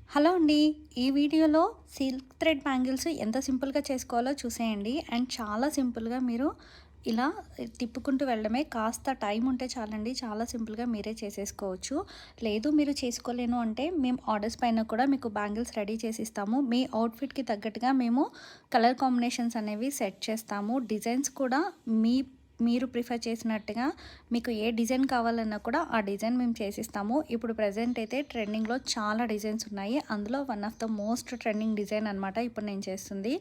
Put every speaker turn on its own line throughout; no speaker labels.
Hello అండి. ఈ వీడియోలో సిల్క్ థ్రెడ్ బ్యాంగిల్స్ ఎంత సింపుల్‌గా చేసుకోవాలో చూసేయండి. అండ్ చాలా సింపుల్‌గా మీరు ఇలా తిప్పుకుంటూ వెళ్ళడమే. కాస్త టైం ఉంటే చాలండి. చాలా సింపుల్‌గా మీరే చేసేసుకోవచ్చు. లేదు మీరు చేసుకోలేను అంటే మేము ఆర్డర్స్ పైన కూడా మీకు బ్యాంగిల్స్ రెడీ చేసిస్తాము. మీ అవుట్‌ఫిట్‌కి తగ్గట్టుగా మేము కలర్ కాంబినేషన్స్ అనేవి సెట్ చేస్తాము. డిజైన్స్ కూడా మీరు ప్రిఫర్ చేసినట్టుగా మీకు ఏ డిజైన్ కావాలన్నా కూడా ఆ డిజైన్ మేము చేసిస్తాము. ఇప్పుడు ప్రెజెంట్ అయితే ట్రెండింగ్‌లో చాలా డిజైన్స్ ఉన్నాయి. అందులో one of the most trending design అనమాట ఇప్పుడు నేను చేస్తుంది.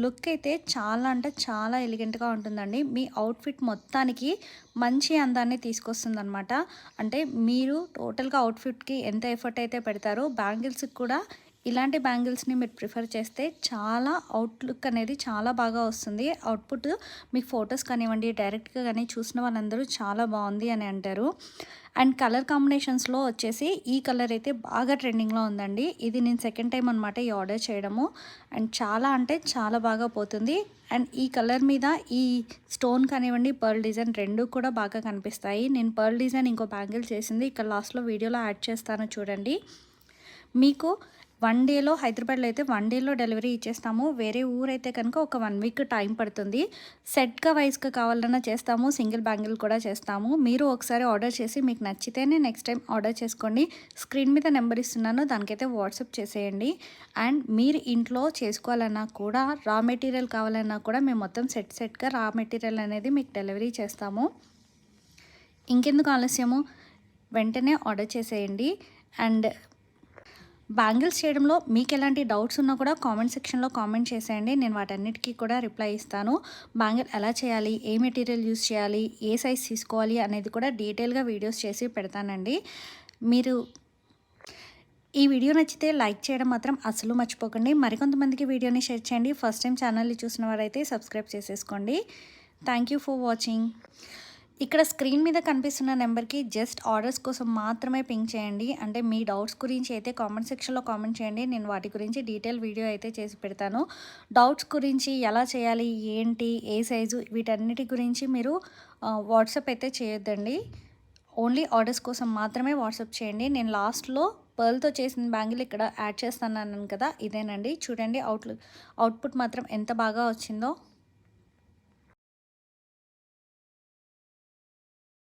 లుక్ అయితే చాలా అంటే చాలా ఎలిగెంట్‌గా ఉంటుందండి. మీ అవుట్‌ఫిట్ మొత్తానికి మంచి అందాన్ని తీసుకొస్తుందనమాట. అంటే మీరు టోటల్‌గా అవుట్‌ఫిట్‌కి ఎంత ఎఫర్ట్ అయితే పెడతారో బ్యాంగిల్స్‌కి కూడా ఇలాంటి బ్యాంగిల్స్‌ని మీరు ప్రిఫర్ చేస్తే చాలా అవుట్‌లుక్ అనేది చాలా బాగా వస్తుంది. అవుట్‌పుట్ మీకు ఫొటోస్ కానివ్వండి, డైరెక్ట్‌గా గానీ చూసిన వాళ్ళందరూ చాలా బావుంది అని అంటారు. అండ్ కలర్ కాంబినేషన్స్‌లో వచ్చేసి ఈ కలర్ అయితే బాగా ట్రెండింగ్‌లో ఉందండి. ఇది నేను సెకండ్ టైమ్ అనమాట ఈ ఆర్డర్ చేయడము. అండ్ చాలా అంటే చాలా బాగా పోతుంది. అండ్ ఈ కలర్ మీద ఈ స్టోన్ కానివ్వండి, పర్ల్ డిజైన్ 2 కూడా బాగా కనిపిస్తాయి. నేను పర్ల్ డిజైన్ ఇంకో బ్యాంగిల్ చేసింది ఇక్కడ లాస్ట్‌లో వీడియోలో యాడ్ చేస్తాను చూడండి. మీకు 1 డేలో హైదరాబాద్లో అయితే 1 డేలో డెలివరీ ఇచ్చేస్తాము. వేరే ఊరైతే కనుక ఒక 1 వీక్ టైం పడుతుంది. సెట్‌గా వైస్‌గా కావాలన్నా చేస్తాము. సింగిల్ బ్యాంగిల్ కూడా చేస్తాము. మీరు ఒకసారి ఆర్డర్ చేసి మీకు నచ్చితేనే నెక్స్ట్ టైం ఆర్డర్ చేసుకోండి. స్క్రీన్ మీద నెంబర్ ఇస్తున్నాను దానికైతే వాట్సాప్ చేసేయండి. అండ్ మీరు ఇంట్లో చేసుకోవాలన్నా కూడా రా మెటీరియల్ కావాలన్నా కూడా మేము మొత్తం సెట్‌గా రా మెటీరియల్ అనేది మీకు డెలివరీ చేస్తాము. ఇంకెందుకు ఆలస్యము వెంటనే ఆర్డర్ చేసేయండి. అండ్ బ్యాంగిల్స్ చేయడంలో మీకు ఎలాంటి డౌట్స్ ఉన్నా కూడా కామెంట్ సెక్షన్లో కామెంట్ చేసేయండి. నేను వాటన్నిటికీ కూడా రిప్లై ఇస్తాను. బ్యాంగిల్ ఎలా చేయాలి, ఏ మెటీరియల్ యూస్ చేయాలి, ఏ సైజ్ తీసుకోవాలి అనేది కూడా డీటెయిల్గా వీడియోస్ చేసి పెడతానండి. మీరు ఈ వీడియో నచ్చితే లైక్ చేయడం మాత్రం అస్సలు మర్చిపోకండి. మరికొంతమందికి వీడియోని షేర్ చేయండి. ఫస్ట్ టైం ఛానల్ని చూసిన వారైతే సబ్స్క్రైబ్ చేసేసుకోండి. Thank you for watching. ఇక్కడ స్క్రీన్ మీద కనిపిస్తున్న నెంబర్కి జస్ట్ ఆర్డర్స్ కోసం మాత్రమే పింక్ చేయండి. అంటే మీ డౌట్స్ గురించి అయితే కామెంట్ సెక్షన్లో కామెంట్ చేయండి. నేను వాటి గురించి డీటెయిల్ వీడియో అయితే చేసి పెడతాను. డౌట్స్ గురించి ఎలా చేయాలి, ఏంటి, ఏ సైజు వీటన్నిటి గురించి మీరు వాట్సాప్ అయితే చేయొద్దండి. ఓన్లీ ఆర్డర్స్ కోసం మాత్రమే వాట్సాప్ చేయండి. నేను లాస్ట్లో పర్ల్తో చేసిన బ్యాంగిల్ ఇక్కడ యాడ్ చేస్తాను కదా, ఇదేనండి. చూడండి అవుట్పుట్ మాత్రం ఎంత బాగా వచ్చిందో.